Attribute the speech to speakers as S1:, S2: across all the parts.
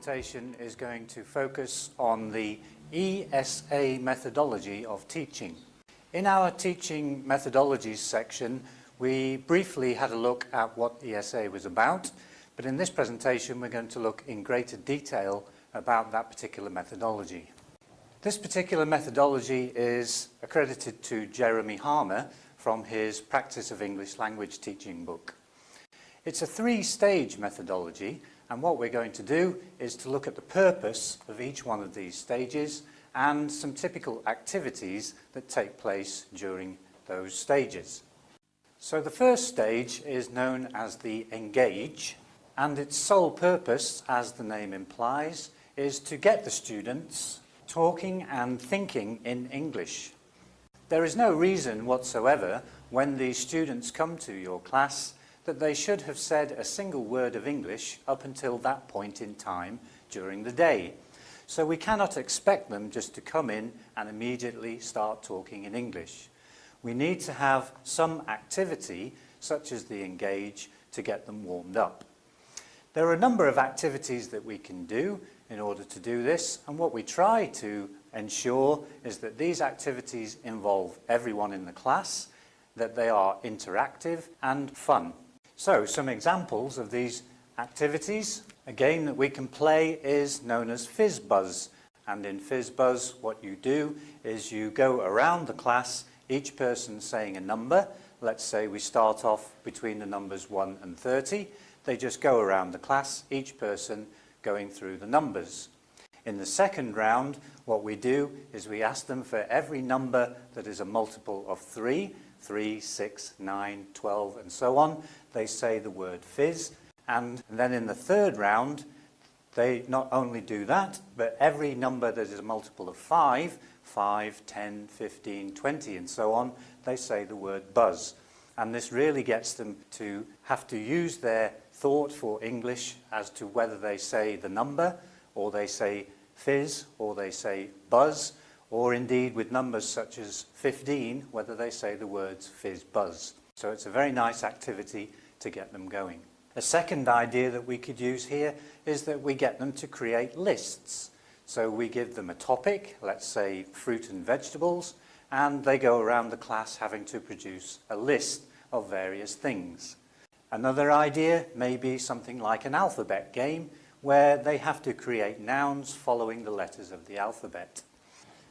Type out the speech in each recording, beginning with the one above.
S1: presentation is going to focus on the ESA Methodology of Teaching. In our Teaching Methodologies section, we briefly had a look at what ESA was about, but in this presentation we're going to look in greater detail about that particular methodology. This particular methodology is accredited to Jeremy Harmer from his Practice of English Language Teaching book. It's a three-stage methodology, and what we're going to do is to look at the purpose of each one of these stages and some typical activities that take place during those stages. So the first stage is known as the engage, and its sole purpose, as the name implies, is to get the students talking and thinking in English. There is no reason whatsoever when these students come to your class that they should have said a single word of English up until that point in time during the day. So we cannot expect them just to come in and immediately start talking in English. We need to have some activity, such as the engage, to get them warmed up. There are a number of activities that we can do in order to do this, and what we try to ensure is that these activities involve everyone in the class, that they are interactive and fun. So some examples of these activities. A game that we can play is known as Fizzbuzz, and in Fizzbuzz what you do is you go around the class, each person saying a number. Let's say we start off between the numbers 1 and 30. They just go around the class, each person going through the numbers. In the second round, what we do is we ask them for every number that is a multiple of 3, 6, 9, 12 and so on. They say the word fizz, and then in the third round they not only do that, but every number that is a multiple of 5, 10, 15, 20 and so on, they say the word buzz. And this really gets them to have to use their thought for English as to whether they say the number, or they say fizz, or they say buzz, or indeed with numbers such as 15, whether they say the words fizz buzz. So it's a very nice activity to get them going. A second idea that we could use here is that we get them to create lists. So we give them a topic, let's say fruit and vegetables, and they go around the class having to produce a list of various things. Another idea may be something like an alphabet game, where they have to create nouns following the letters of the alphabet.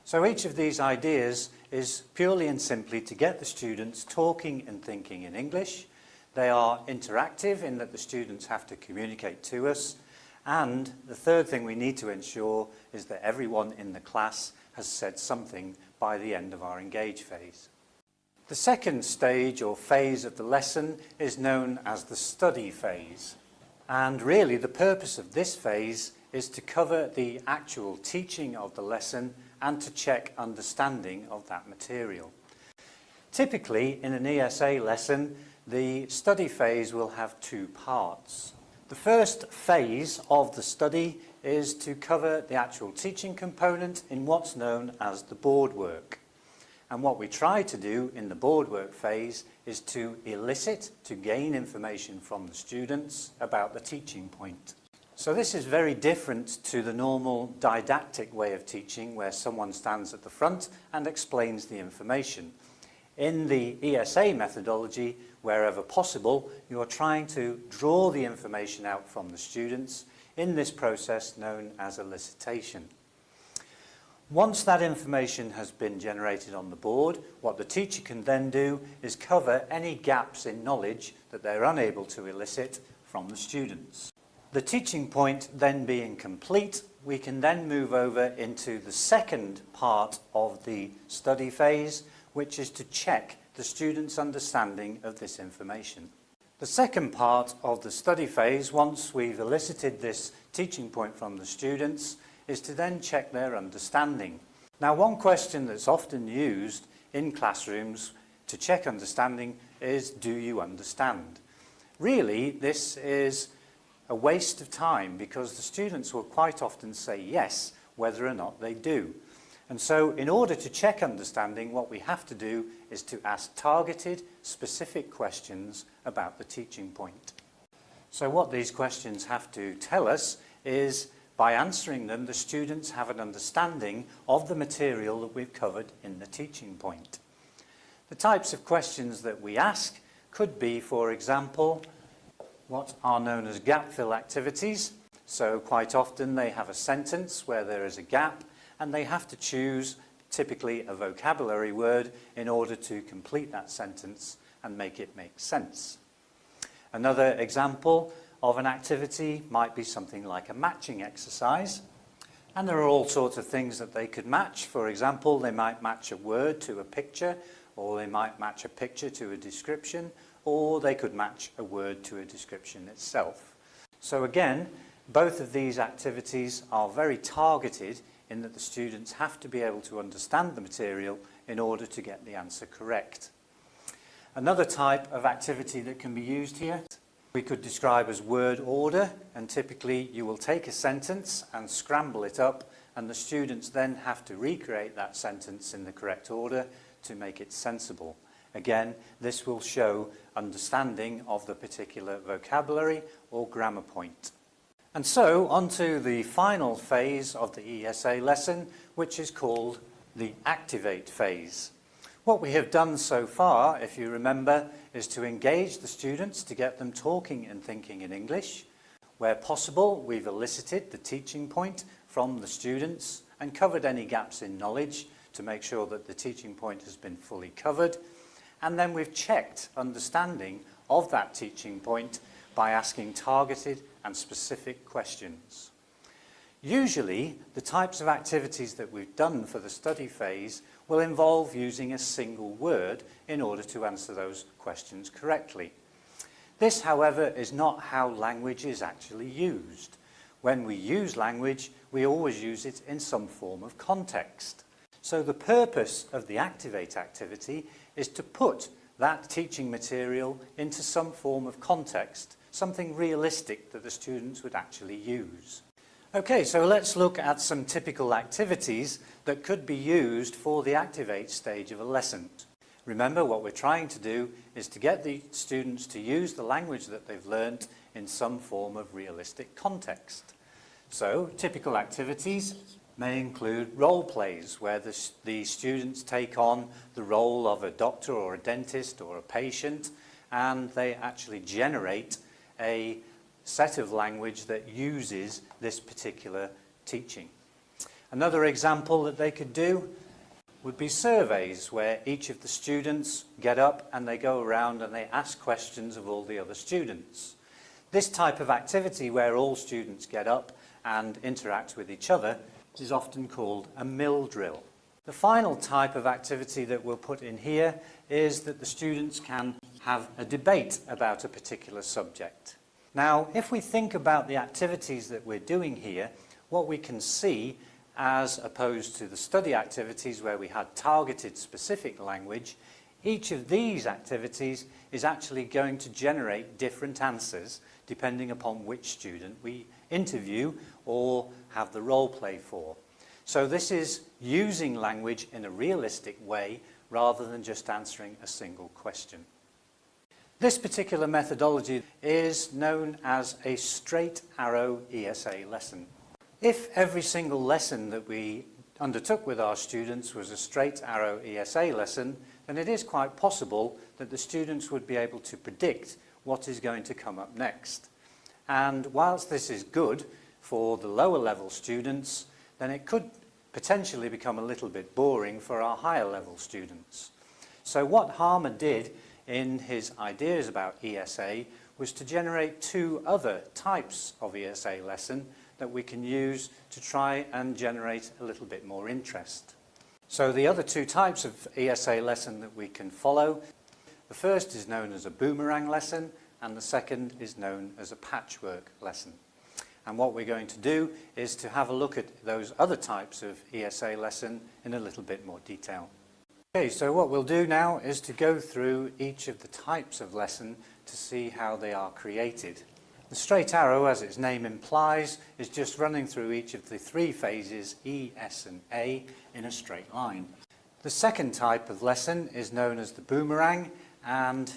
S1: So each of these ideas is purely and simply to get the students talking and thinking in English. They are interactive in that the students have to communicate to us. And the third thing we need to ensure is that everyone in the class has said something by the end of our engage phase. The second stage or phase of the lesson is known as the study phase. And really the purpose of this phase is to cover the actual teaching of the lesson and to check understanding of that material. Typically in an ESA lesson, the study phase will have two parts. The first phase of the study is to cover the actual teaching component in what's known as the board work. And what we try to do in the board work phase is to elicit, to gain information from the students about the teaching point. So this is very different to the normal didactic way of teaching, where someone stands at the front and explains the information. In the ESA methodology, wherever possible, you are trying to draw the information out from the students in this process known as elicitation. Once that information has been generated on the board, what the teacher can then do is cover any gaps in knowledge that they're unable to elicit from the students. The teaching point then being complete, we can then move over into the second part of the study phase, which is to check the students' understanding of this information. The second part of the study phase, once we've elicited this teaching point from the students, is to then check their understanding. Now, one question that's often used in classrooms to check understanding is, do you understand? Really, this is a waste of time because the students will quite often say yes, whether or not they do. And so in order to check understanding, what we have to do is to ask targeted, specific questions about the teaching point. So what these questions have to tell us is By answering them, the students have an understanding of the material that we've covered in the teaching point. The types of questions that we ask could be, for example, what are known as gap fill activities. So quite often they have a sentence where there is a gap and they have to choose typically a vocabulary word in order to complete that sentence and make it make sense. Another example of an activity might be something like a matching exercise. And there are all sorts of things that they could match. For example, they might match a word to a picture, or they might match a picture to a description, or they could match a word to a description itself. So again, both of these activities are very targeted in that the students have to be able to understand the material in order to get the answer correct. Another type of activity that can be used here we could describe as word order, and typically you will take a sentence and scramble it up, and the students then have to recreate that sentence in the correct order to make it sensible. Again, this will show understanding of the particular vocabulary or grammar point. And so, on to the final phase of the ESA lesson, which is called the activate phase. What we have done so far, if you remember, is to engage the students to get them talking and thinking in English. Where possible, we've elicited the teaching point from the students and covered any gaps in knowledge to make sure that the teaching point has been fully covered. And then we've checked understanding of that teaching point by asking targeted and specific questions. Usually, the types of activities that we've done for the study phase will involve using a single word in order to answer those questions correctly. This, however, is not how language is actually used. When we use language, we always use it in some form of context. So the purpose of the activate activity is to put that teaching material into some form of context, something realistic that the students would actually use. Okay, so let's look at some typical activities that could be used for the activate stage of a lesson. Remember, what we're trying to do is to get the students to use the language that they've learnt in some form of realistic context. So, typical activities may include role plays, where the students take on the role of a doctor or a dentist or a patient, and they actually generate a set of language that uses this particular teaching. Another example that they could do would be surveys, where each of the students get up and they go around and they ask questions of all the other students. This type of activity, where all students get up and interact with each other, is often called a mill drill. The final type of activity that we'll put in here is that the students can have a debate about a particular subject. Now, if we think about the activities that we're doing here, what we can see, as opposed to the study activities where we had targeted specific language, each of these activities is actually going to generate different answers depending upon which student we interview or have the role play for. So this is using language in a realistic way rather than just answering a single question. This particular methodology is known as a straight arrow ESA lesson. If every single lesson that we undertook with our students was a straight arrow ESA lesson, then it is quite possible that the students would be able to predict what is going to come up next. And whilst this is good for the lower level students, then it could potentially become a little bit boring for our higher level students. So what Harmer did in his ideas about ESA was to generate two other types of ESA lesson that we can use to try and generate a little bit more interest. So the other two types of ESA lesson that we can follow, the first is known as a boomerang lesson and the second is known as a patchwork lesson. And what we're going to do is to have a look at those other types of ESA lesson in a little bit more detail. Okay, so what we'll do now is to go through each of the types of lesson to see how they are created. The straight arrow, as its name implies, is just running through each of the three phases, E, S and A, in a straight line. The second type of lesson is known as the boomerang, and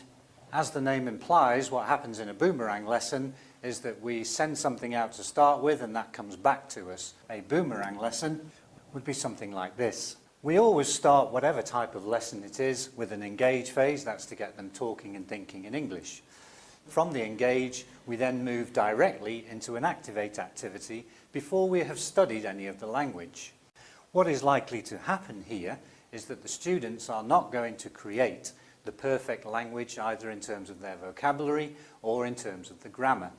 S1: as the name implies, what happens in a boomerang lesson is that we send something out to start with and that comes back to us. A boomerang lesson would be something like this. We always start whatever type of lesson it is with an engage phase, that's to get them talking and thinking in English. From the engage, we then move directly into an activate activity before we have studied any of the language. What is likely to happen here is that the students are not going to create the perfect language either in terms of their vocabulary or in terms of the grammar.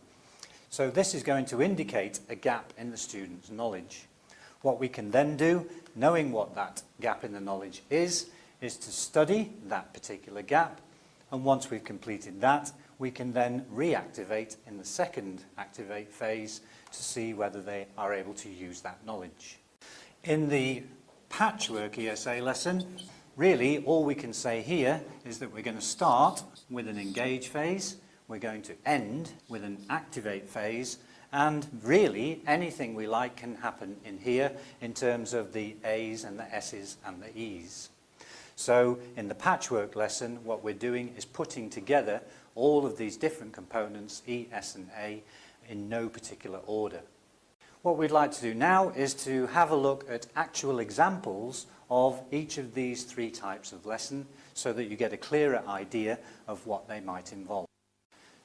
S1: So this is going to indicate a gap in the student's knowledge. What we can then do, knowing what that gap in the knowledge is to study that particular gap, and once we've completed that, we can then reactivate in the second activate phase to see whether they are able to use that knowledge. In the Patchwork Esa lesson, really all we can say here is that we're going to start with an engage phase, we're going to end with an activate phase, and really anything we like can happen in here in terms of the A's and the S's and the E's. So in the Patchwork lesson, what we're doing is putting together all of these different components, E, S and A, in no particular order. What we'd like to do now is to have a look at actual examples of each of these three types of lesson so that you get a clearer idea of what they might involve.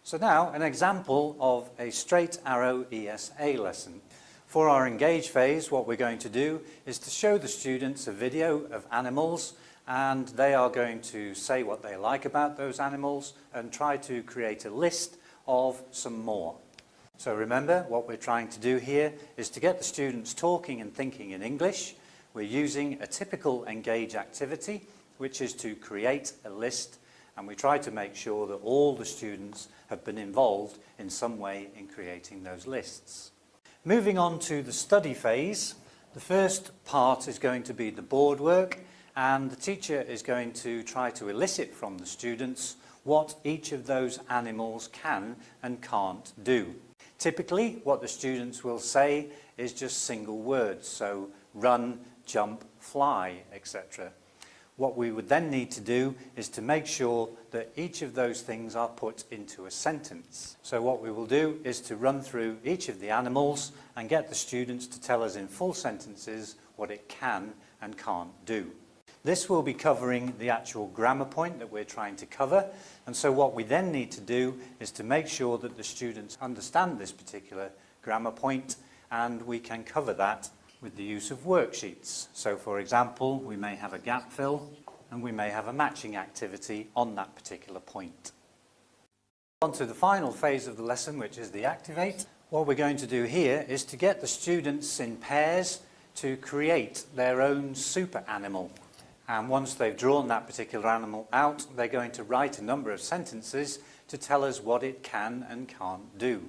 S1: So now an example of a straight arrow ESA lesson. For our engage phase, what we're going to do is to show the students a video of animals, and they are going to say what they like about those animals and try to create a list of some more. So remember, what we're trying to do here is to get the students talking and thinking in English. We're using a typical engage activity, which is to create a list, and we try to make sure that all the students have been involved in some way in creating those lists. Moving on to the study phase, the first part is going to be the board work, and the teacher is going to try to elicit from the students what each of those animals can and can't do. Typically, what the students will say is just single words, so run, jump, fly, etc. What we would then need to do is to make sure that each of those things are put into a sentence. So what we will do is to run through each of the animals and get the students to tell us in full sentences what it can and can't do. This will be covering the actual grammar point that we're trying to cover, and so what we then need to do is to make sure that the students understand this particular grammar point, and we can cover that with the use of worksheets. So for example, we may have a gap fill and we may have a matching activity on that particular point. On to the final phase of the lesson, which is the activate. What we're going to do here is to get the students in pairs to create their own super animal. And once they've drawn that particular animal out, they're going to write a number of sentences to tell us what it can and can't do.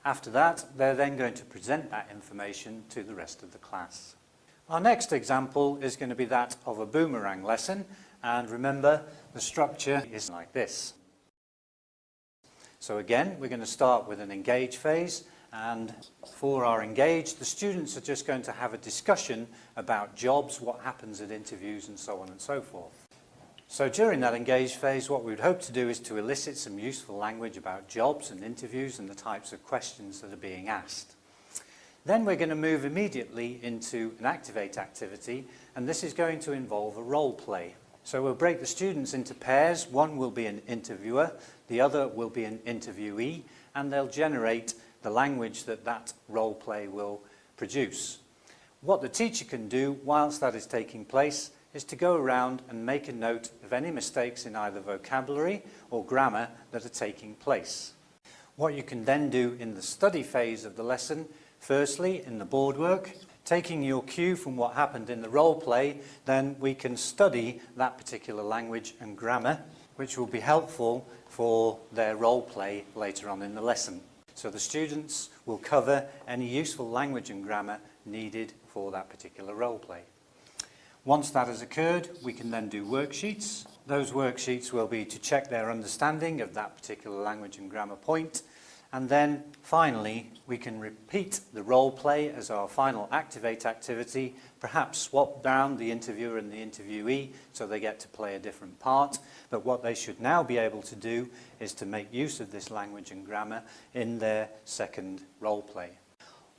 S1: After that, they're then going to present that information to the rest of the class. Our next example is going to be that of a boomerang lesson, and remember, the structure is like this. So again, we're going to start with an engage phase, and for our engage, the students are just going to have a discussion about jobs, what happens at interviews, and so on and so forth. So during that engage phase, what we would hope to do is to elicit some useful language about jobs and interviews and the types of questions that are being asked. Then we're going to move immediately into an activate activity, and this is going to involve a role play. So we'll break the students into pairs. One will be an interviewer, the other will be an interviewee, and they'll generate the language that that role play will produce. What the teacher can do whilst that is taking place is to go around and make a note of any mistakes in either vocabulary or grammar that are taking place. What you can then do in the study phase of the lesson, firstly in the board work, taking your cue from what happened in the role play, then we can study that particular language and grammar, which will be helpful for their role play later on in the lesson. So the students will cover any useful language and grammar needed for that particular role play. Once that has occurred, we can then do worksheets. Those worksheets will be to check their understanding of that particular language and grammar point, And then finally, we can repeat the role play as our final activate activity, perhaps swap down the interviewer and the interviewee so they get to play a different part. But what they should now be able to do is to make use of this language and grammar in their second role play.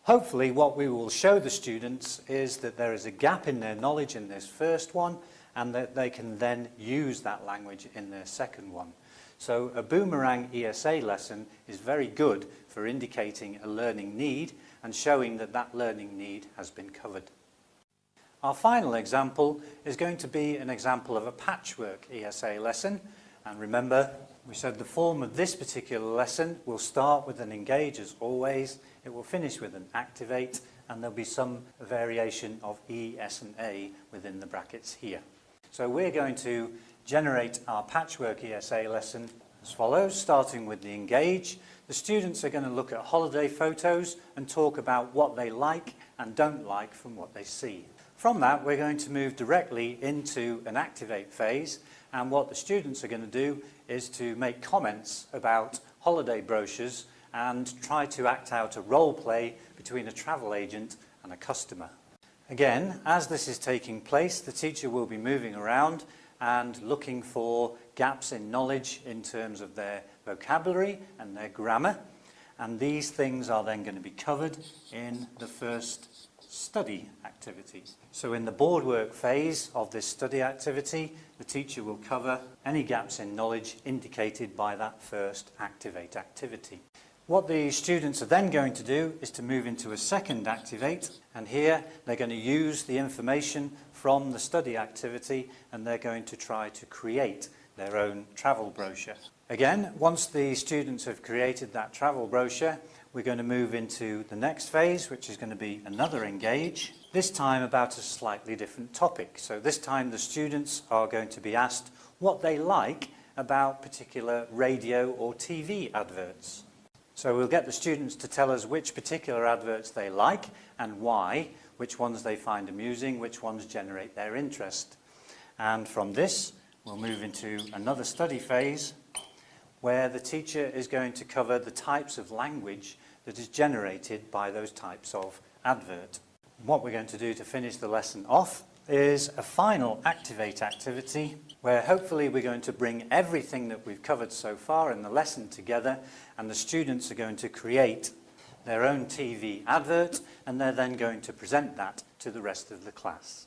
S1: Hopefully what we will show the students is that there is a gap in their knowledge in this first one and that they can then use that language in their second one. So a Boomerang ESA lesson is very good for indicating a learning need and showing that that learning need has been covered. Our final example is going to be an example of a Patchwork ESA lesson. And remember, we said the form of this particular lesson will start with an engage as always, it will finish with an activate, and there'll be some variation of E, S and A within the brackets here. So we're going to generate our Patchwork ESA lesson as follows, starting with the engage. The students are going to look at holiday photos and talk about what they like and don't like from what they see. From that, we're going to move directly into an activate phase, and what the students are going to do is to make comments about holiday brochures and try to act out a role play between a travel agent and a customer. Again, as this is taking place, the teacher will be moving around and looking for gaps in knowledge in terms of their vocabulary and their grammar, and these things are then going to be covered in the first study activity. So in the board work phase of this study activity, the teacher will cover any gaps in knowledge indicated by that first activate activity. What the students are then going to do is to move into a second activate, and here they're going to use the information from the study activity and they're going to try to create their own travel brochure. Again, once the students have created that travel brochure, we're going to move into the next phase, which is going to be another engage, this time about a slightly different topic. So this time the students are going to be asked what they like about particular radio or TV adverts. So we'll get the students to tell us which particular adverts they like and why, which ones they find amusing, which ones generate their interest. And from this, we'll move into another study phase where the teacher is going to cover the types of language that is generated by those types of advert. What we're going to do to finish the lesson off is a final activate activity where hopefully we're going to bring everything that we've covered so far in the lesson together, and the students are going to create their own TV advert and they're then going to present that to the rest of the class.